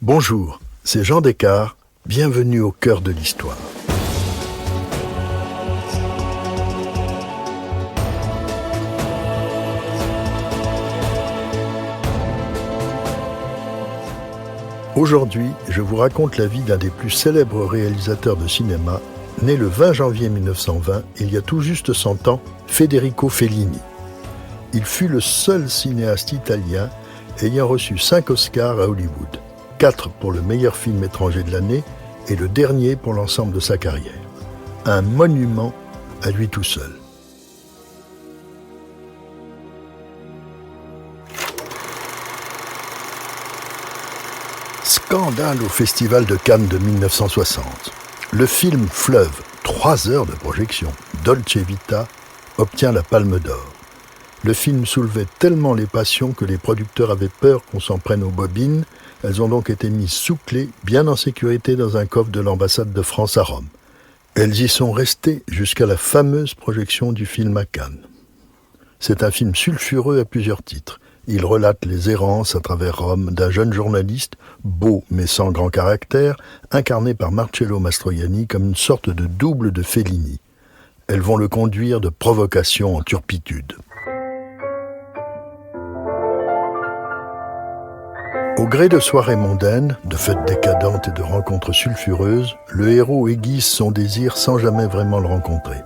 Bonjour, c'est Jean Descartes, bienvenue au cœur de l'histoire. Aujourd'hui, je vous raconte la vie d'un des plus célèbres réalisateurs de cinéma, né le 20 janvier 1920, il y a tout juste 100 ans, Federico Fellini. Il fut le seul cinéaste italien ayant reçu 5 Oscars à Hollywood, 4 pour le meilleur film étranger de l'année et le dernier pour l'ensemble de sa carrière. Un monument à lui tout seul. Scandale au Festival de Cannes de 1960. Le film Fleuve, 3 heures de projection, Dolce Vita, obtient la Palme d'Or. Le film soulevait tellement les passions que les producteurs avaient peur qu'on s'en prenne aux bobines. Elles ont donc été mises sous clé, bien en sécurité dans un coffre de l'ambassade de France à Rome. Elles y sont restées jusqu'à la fameuse projection du film à Cannes. C'est un film sulfureux à plusieurs titres. Il relate les errances à travers Rome d'un jeune journaliste, beau mais sans grand caractère, incarné par Marcello Mastroianni comme une sorte de double de Fellini. Elles vont le conduire de provocation en turpitude. Au gré de soirées mondaines, de fêtes décadentes et de rencontres sulfureuses, le héros aiguise son désir sans jamais vraiment le rencontrer.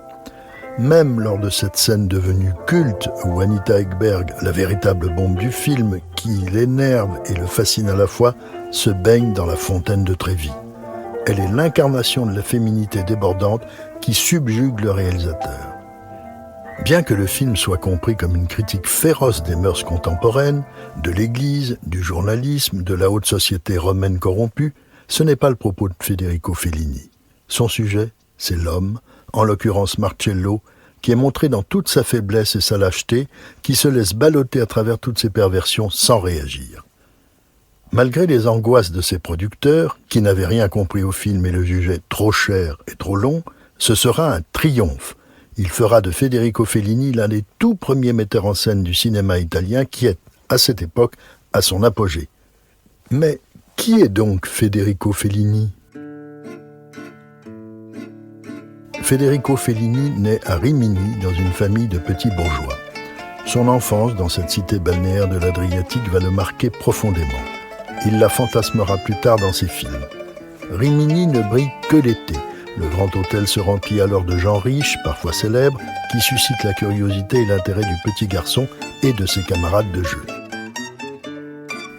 Même lors de cette scène devenue culte où Anita Ekberg, la véritable bombe du film, qui l'énerve et le fascine à la fois, se baigne dans la fontaine de Trévi. Elle est l'incarnation de la féminité débordante qui subjugue le réalisateur. Bien que le film soit compris comme une critique féroce des mœurs contemporaines, de l'Église, du journalisme, de la haute société romaine corrompue, ce n'est pas le propos de Federico Fellini. Son sujet, c'est l'homme, en l'occurrence Marcello, qui est montré dans toute sa faiblesse et sa lâcheté, qui se laisse balloter à travers toutes ses perversions sans réagir. Malgré les angoisses de ses producteurs, qui n'avaient rien compris au film et le jugeaient trop cher et trop long, ce sera un triomphe. Il fera de Federico Fellini l'un des tout premiers metteurs en scène du cinéma italien qui est, à cette époque, à son apogée. Mais qui est donc Federico Fellini ? Federico Fellini naît à Rimini dans une famille de petits bourgeois. Son enfance dans cette cité balnéaire de l'Adriatique va le marquer profondément. Il la fantasmera plus tard dans ses films. Rimini ne brille que l'été. Le grand hôtel se remplit alors de gens riches, parfois célèbres, qui suscitent la curiosité et l'intérêt du petit garçon et de ses camarades de jeu.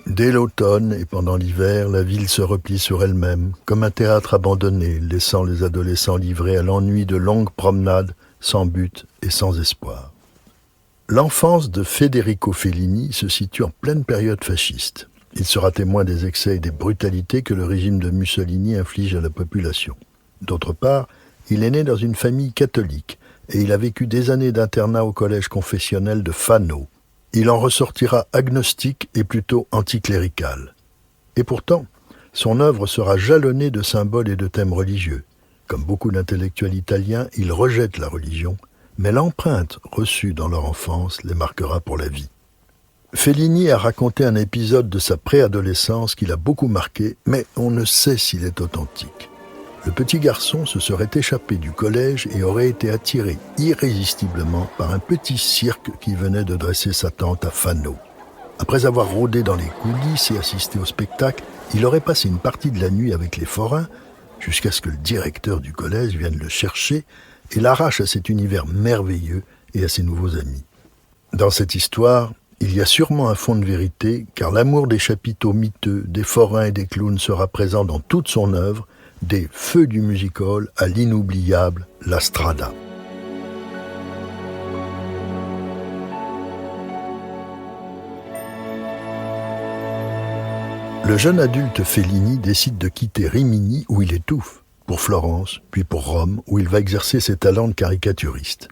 Dès l'automne et pendant l'hiver, la ville se replie sur elle-même, comme un théâtre abandonné, laissant les adolescents livrés à l'ennui de longues promenades, sans but et sans espoir. L'enfance de Federico Fellini se situe en pleine période fasciste. Il sera témoin des excès et des brutalités que le régime de Mussolini inflige à la population. D'autre part, il est né dans une famille catholique et il a vécu des années d'internat au collège confessionnel de Fano. Il en ressortira agnostique et plutôt anticlérical. Et pourtant, son œuvre sera jalonnée de symboles et de thèmes religieux. Comme beaucoup d'intellectuels italiens, il rejette la religion, mais l'empreinte reçue dans leur enfance les marquera pour la vie. Fellini a raconté un épisode de sa préadolescence qui l'a beaucoup marqué, mais on ne sait s'il est authentique. Le petit garçon se serait échappé du collège et aurait été attiré irrésistiblement par un petit cirque qui venait de dresser sa tente à Fano. Après avoir rôdé dans les coulisses et assisté au spectacle, il aurait passé une partie de la nuit avec les forains jusqu'à ce que le directeur du collège vienne le chercher et l'arrache à cet univers merveilleux et à ses nouveaux amis. Dans cette histoire, il y a sûrement un fond de vérité, car l'amour des chapiteaux miteux, des forains et des clowns sera présent dans toute son œuvre, des feux du music-hall à l'inoubliable La Strada. Le jeune adulte Fellini décide de quitter Rimini où il étouffe, pour Florence, puis pour Rome, où il va exercer ses talents de caricaturiste.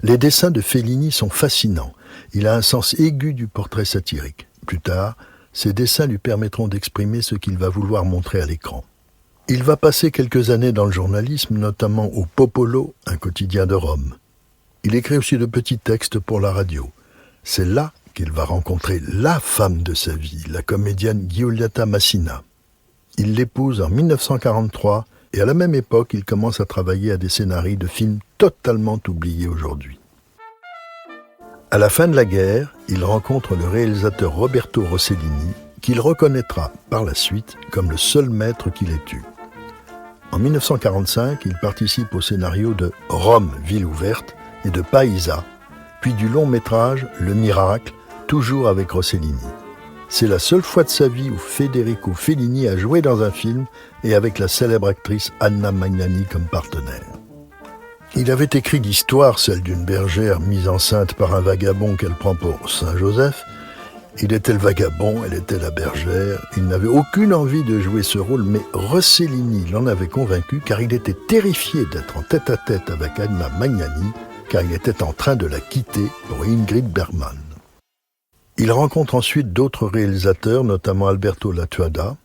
Les dessins de Fellini sont fascinants. Il a un sens aigu du portrait satirique. Plus tard, ses dessins lui permettront d'exprimer ce qu'il va vouloir montrer à l'écran. Il va passer quelques années dans le journalisme, notamment au Popolo, un quotidien de Rome. Il écrit aussi de petits textes pour la radio. C'est là qu'il va rencontrer la femme de sa vie, la comédienne Giulietta Massina. Il l'épouse en 1943 et à la même époque, il commence à travailler à des scénarios de films totalement oubliés aujourd'hui. À la fin de la guerre, il rencontre le réalisateur Roberto Rossellini, qu'il reconnaîtra par la suite comme le seul maître qu'il ait eu. En 1945, il participe au scénario de Rome, ville ouverte et de Paisa, puis du long métrage Le Miracle, toujours avec Rossellini. C'est la seule fois de sa vie où Federico Fellini a joué dans un film et avec la célèbre actrice Anna Magnani comme partenaire. Il avait écrit l'histoire, celle d'une bergère mise enceinte par un vagabond qu'elle prend pour Saint-Joseph. Il était le vagabond, elle était la bergère. Il n'avait aucune envie de jouer ce rôle, mais Rossellini l'en avait convaincu car il était terrifié d'être en tête-à-tête avec Anna Magnani, car il était en train de la quitter pour Ingrid Bergman. Il rencontre ensuite d'autres réalisateurs, notamment Alberto Lattuada.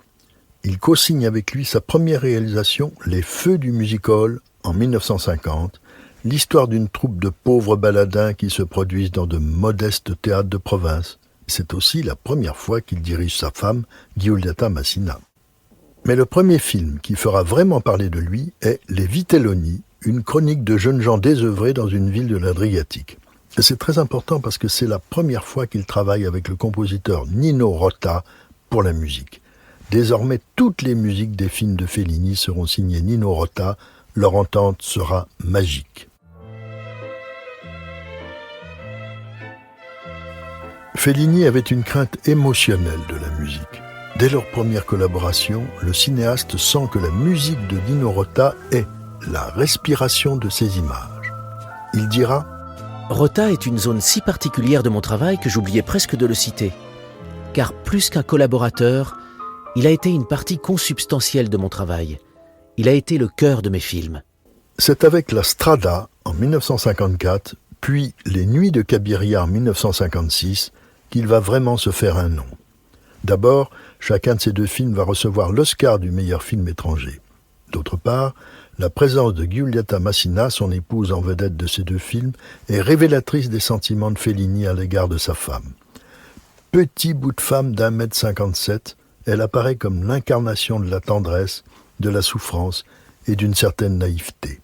Il co-signe avec lui sa première réalisation, Les Feux du music-hall, en 1950, l'histoire d'une troupe de pauvres baladins qui se produisent dans de modestes théâtres de province. C'est aussi la première fois qu'il dirige sa femme, Giulietta Massina. Mais le premier film qui fera vraiment parler de lui est Les Vitelloni, une chronique de jeunes gens désœuvrés dans une ville de l'Adriatique. Et c'est très important parce que c'est la première fois qu'il travaille avec le compositeur Nino Rota pour la musique. Désormais, toutes les musiques des films de Fellini seront signées Nino Rota. Leur entente sera magique. Fellini avait une crainte émotionnelle de la musique. Dès leur première collaboration, le cinéaste sent que la musique de Nino Rota est la respiration de ses images. Il dira « Rota est une zone si particulière de mon travail que j'oubliais presque de le citer. Car plus qu'un collaborateur, il a été une partie consubstantielle de mon travail. Il a été le cœur de mes films. » C'est avec La Strada, en 1954, puis Les Nuits de Cabiria en 1956, qu'il va vraiment se faire un nom. D'abord, chacun de ces deux films va recevoir l'Oscar du meilleur film étranger. D'autre part, la présence de Giulietta Massina, son épouse en vedette de ces deux films, est révélatrice des sentiments de Fellini à l'égard de sa femme. Petit bout de femme d'1,57 m, elle apparaît comme l'incarnation de la tendresse, de la souffrance et d'une certaine naïveté.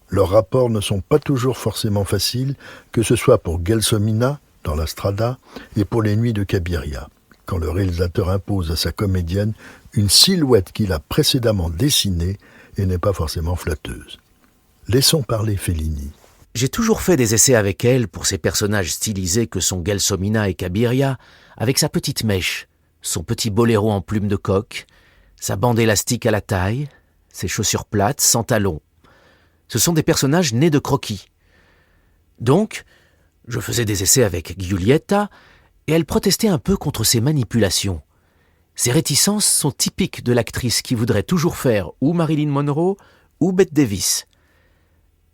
Leurs rapports ne sont pas toujours forcément faciles, que ce soit pour Gelsomina, dans La Strada, et pour Les Nuits de Cabiria, quand le réalisateur impose à sa comédienne une silhouette qu'il a précédemment dessinée et n'est pas forcément flatteuse. Laissons parler Fellini. J'ai toujours fait des essais avec elle pour ces personnages stylisés que sont Gelsomina et Cabiria, avec sa petite mèche, son petit boléro en plume de coq, sa bande élastique à la taille, ses chaussures plates, sans talons. Ce sont des personnages nés de croquis. Donc, je faisais des essais avec Giulietta, et elle protestait un peu contre ces manipulations. Ces réticences sont typiques de l'actrice qui voudrait toujours faire ou Marilyn Monroe ou Bette Davis.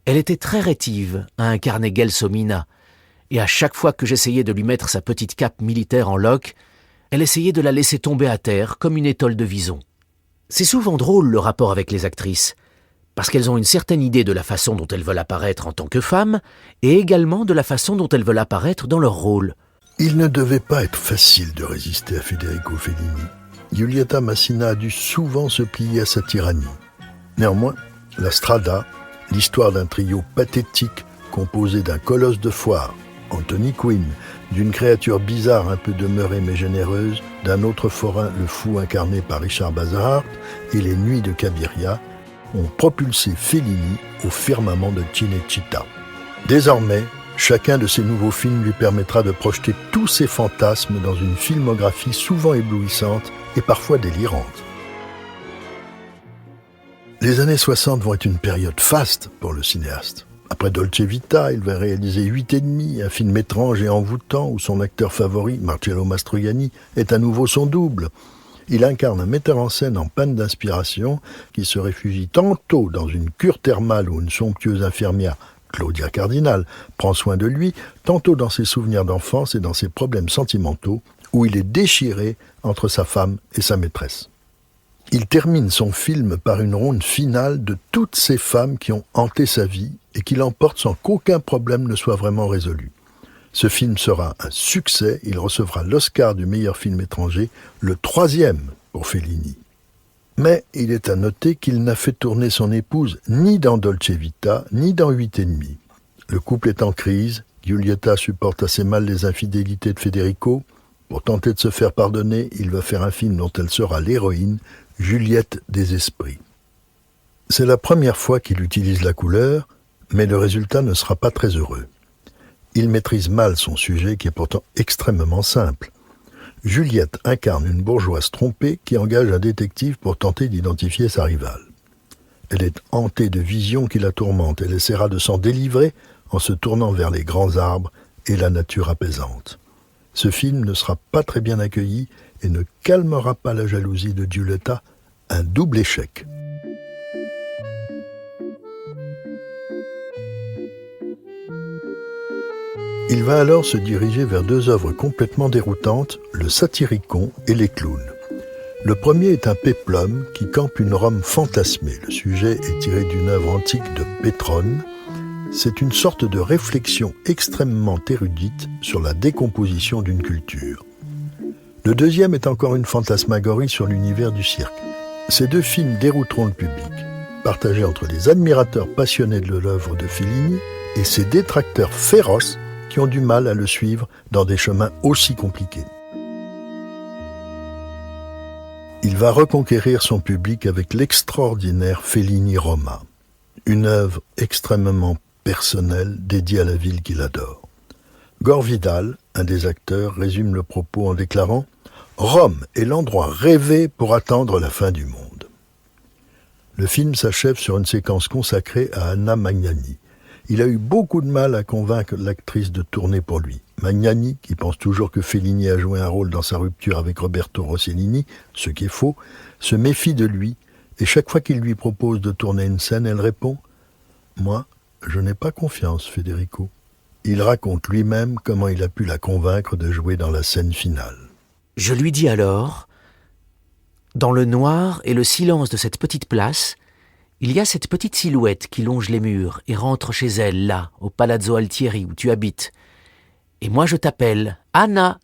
Elle était très rétive à incarner Gelsomina, et à chaque fois que j'essayais de lui mettre sa petite cape militaire en loques, elle essayait de la laisser tomber à terre comme une étole de vison. C'est souvent drôle le rapport avec les actrices, parce qu'elles ont une certaine idée de la façon dont elles veulent apparaître en tant que femmes, et également de la façon dont elles veulent apparaître dans leur rôle. Il ne devait pas être facile de résister à Federico Fellini. Giulietta Massina a dû souvent se plier à sa tyrannie. Néanmoins, La Strada, l'histoire d'un trio pathétique composé d'un colosse de foire, Anthony Quinn, d'une créature bizarre un peu demeurée mais généreuse, d'un autre forain, le fou incarné par Richard Bazarart, et Les Nuits de Cabiria, ont propulsé Fellini au firmament de Cinecittà. Désormais, chacun de ces nouveaux films lui permettra de projeter tous ses fantasmes dans une filmographie souvent éblouissante et parfois délirante. Les années 60 vont être une période faste pour le cinéaste. Après Dolce Vita, il va réaliser 8 et demi, un film étrange et envoûtant où son acteur favori, Marcello Mastroianni, est à nouveau son double. Il incarne un metteur en scène en panne d'inspiration qui se réfugie tantôt dans une cure thermale où une somptueuse infirmière, Claudia Cardinal, prend soin de lui, tantôt dans ses souvenirs d'enfance et dans ses problèmes sentimentaux, où il est déchiré entre sa femme et sa maîtresse. Il termine son film par une ronde finale de toutes ces femmes qui ont hanté sa vie et qui l'emportent sans qu'aucun problème ne soit vraiment résolu. Ce film sera un succès, il recevra l'Oscar du meilleur film étranger, le 3e pour Fellini. Mais il est à noter qu'il n'a fait tourner son épouse ni dans Dolce Vita, ni dans 8 et demi. Le couple est en crise, Giulietta supporte assez mal les infidélités de Federico. Pour tenter de se faire pardonner, il va faire un film dont elle sera l'héroïne, Juliette des esprits. C'est la première fois qu'il utilise la couleur, mais le résultat ne sera pas très heureux. Il maîtrise mal son sujet qui est pourtant extrêmement simple. Juliette incarne une bourgeoise trompée qui engage un détective pour tenter d'identifier sa rivale. Elle est hantée de visions qui la tourmentent. Elle essaiera de s'en délivrer en se tournant vers les grands arbres et la nature apaisante. Ce film ne sera pas très bien accueilli et ne calmera pas la jalousie de Giulietta, un double échec. Il va alors se diriger vers 2 œuvres complètement déroutantes, le Satyricon et les clowns. Le premier est un péplum qui campe une Rome fantasmée. Le sujet est tiré d'une œuvre antique de Pétrone. C'est une sorte de réflexion extrêmement érudite sur la décomposition d'une culture. Le deuxième est encore une fantasmagorie sur l'univers du cirque. Ces 2 films dérouteront le public, partagés entre les admirateurs passionnés de l'œuvre de Fellini et ses détracteurs féroces qui ont du mal à le suivre dans des chemins aussi compliqués. Il va reconquérir son public avec l'extraordinaire Fellini Roma, une œuvre extrêmement personnelle dédiée à la ville qu'il adore. Gore Vidal, un des acteurs, résume le propos en déclarant « Rome est l'endroit rêvé pour attendre la fin du monde ». Le film s'achève sur une séquence consacrée à Anna Magnani. Il a eu beaucoup de mal à convaincre l'actrice de tourner pour lui. Magnani, qui pense toujours que Fellini a joué un rôle dans sa rupture avec Roberto Rossellini, ce qui est faux, se méfie de lui, et chaque fois qu'il lui propose de tourner une scène, elle répond « Moi, je n'ai pas confiance, Federico ». Il raconte lui-même comment il a pu la convaincre de jouer dans la scène finale. Je lui dis alors, dans le noir et le silence de cette petite place, il y a cette petite silhouette qui longe les murs et rentre chez elle, là, au Palazzo Altieri où tu habites. Et moi je t'appelle Anna,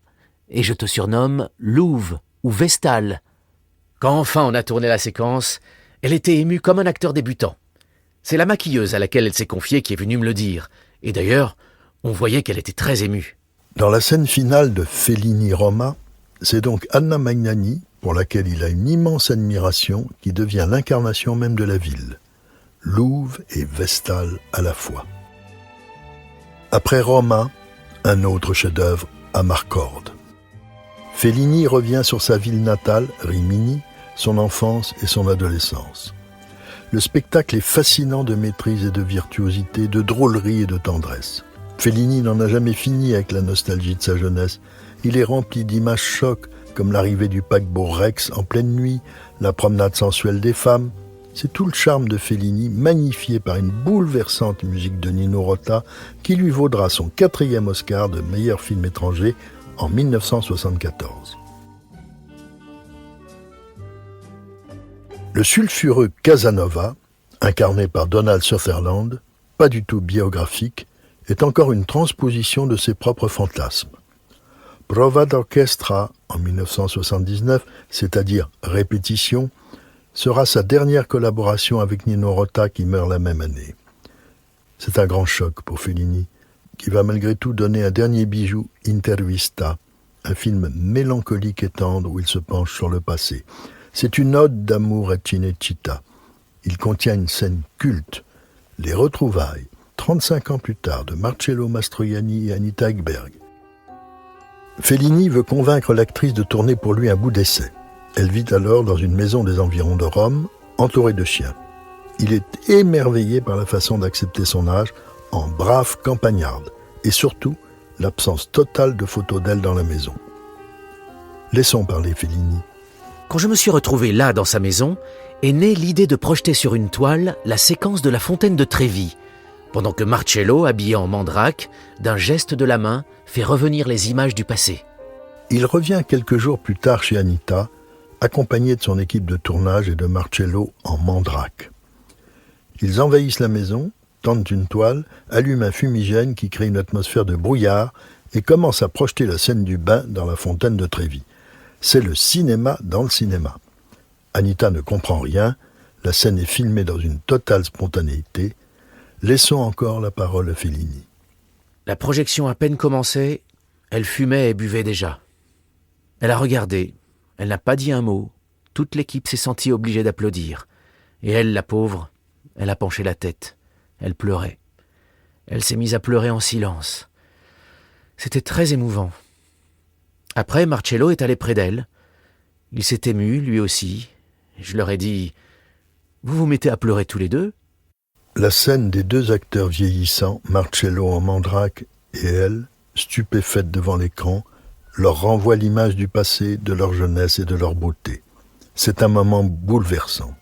et je te surnomme Louve ou Vestale. Quand enfin on a tourné la séquence, elle était émue comme un acteur débutant. C'est la maquilleuse à laquelle elle s'est confiée qui est venue me le dire. Et d'ailleurs, on voyait qu'elle était très émue. Dans la scène finale de Fellini Roma, c'est donc Anna Magnani, pour laquelle il a une immense admiration, qui devient l'incarnation même de la ville. Louve et Vestale à la fois. Après Roma, un autre chef-d'œuvre, Amarcord. Fellini revient sur sa ville natale, Rimini, son enfance et son adolescence. Le spectacle est fascinant de maîtrise et de virtuosité, de drôlerie et de tendresse. Fellini n'en a jamais fini avec la nostalgie de sa jeunesse. Il est rempli d'images chocs, comme l'arrivée du paquebot Rex en pleine nuit, la promenade sensuelle des femmes. C'est tout le charme de Fellini, magnifié par une bouleversante musique de Nino Rota, qui lui vaudra son 4e Oscar de meilleur film étranger en 1974. Le sulfureux Casanova, incarné par Donald Sutherland, pas du tout biographique, est encore une transposition de ses propres fantasmes. Prova d'orchestra, en 1979, c'est-à-dire Répétition, sera sa dernière collaboration avec Nino Rota qui meurt la même année. C'est un grand choc pour Fellini, qui va malgré tout donner un dernier bijou, Intervista, un film mélancolique et tendre où il se penche sur le passé. C'est une ode d'amour à Cinecittà. Il contient une scène culte, les retrouvailles, 35 ans plus tard, de Marcello Mastroianni et Anita Ekberg. Fellini veut convaincre l'actrice de tourner pour lui un bout d'essai. Elle vit alors dans une maison des environs de Rome, entourée de chiens. Il est émerveillé par la façon d'accepter son âge en brave campagnarde, et surtout l'absence totale de photos d'elle dans la maison. Laissons parler Fellini. Quand je me suis retrouvé là, dans sa maison, est née l'idée de projeter sur une toile la séquence de la fontaine de Trévi, pendant que Marcello, habillé en mandrake, d'un geste de la main, fait revenir les images du passé. Il revient quelques jours plus tard chez Anita, accompagné de son équipe de tournage et de Marcello en mandrake. Ils envahissent la maison, tendent une toile, allument un fumigène qui crée une atmosphère de brouillard et commencent à projeter la scène du bain dans la fontaine de Trévi. C'est le cinéma dans le cinéma. Anita ne comprend rien, la scène est filmée dans une totale spontanéité. Laissons encore la parole à Fellini. La projection à peine commencée, elle fumait et buvait déjà. Elle a regardé, elle n'a pas dit un mot. Toute l'équipe s'est sentie obligée d'applaudir. Et elle, la pauvre, elle a penché la tête. Elle pleurait. Elle s'est mise à pleurer en silence. C'était très émouvant. Après, Marcello est allé près d'elle. Il s'est ému, lui aussi. Je leur ai dit « Vous vous mettez à pleurer tous les deux ?» La scène des deux acteurs vieillissants, Marcello en mandrake et elle, stupéfaite devant l'écran, leur renvoie l'image du passé, de leur jeunesse et de leur beauté. C'est un moment bouleversant.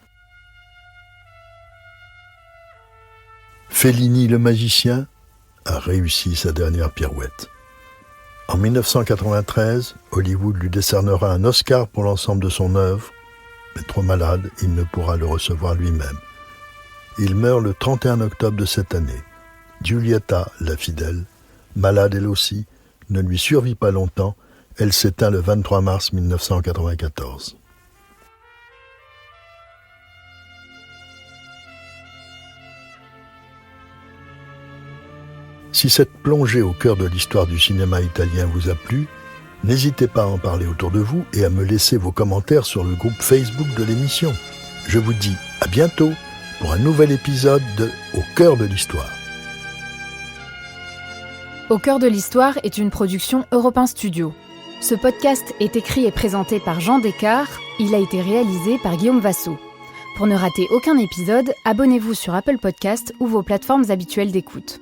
Fellini le magicien a réussi sa dernière pirouette. En 1993, Hollywood lui décernera un Oscar pour l'ensemble de son œuvre, mais trop malade, il ne pourra le recevoir lui-même. Il meurt le 31 octobre de cette année. Giulietta, la fidèle, malade elle aussi, ne lui survit pas longtemps, elle s'éteint le 23 mars 1994. Si cette plongée au cœur de l'histoire du cinéma italien vous a plu, n'hésitez pas à en parler autour de vous et à me laisser vos commentaires sur le groupe Facebook de l'émission. Je vous dis à bientôt pour un nouvel épisode de Au cœur de l'histoire. Au cœur de l'histoire est une production Europe 1 Studio. Ce podcast est écrit et présenté par Jean Descartes. Il a été réalisé par Guillaume Vassaux. Pour ne rater aucun épisode, abonnez-vous sur Apple Podcasts ou vos plateformes habituelles d'écoute.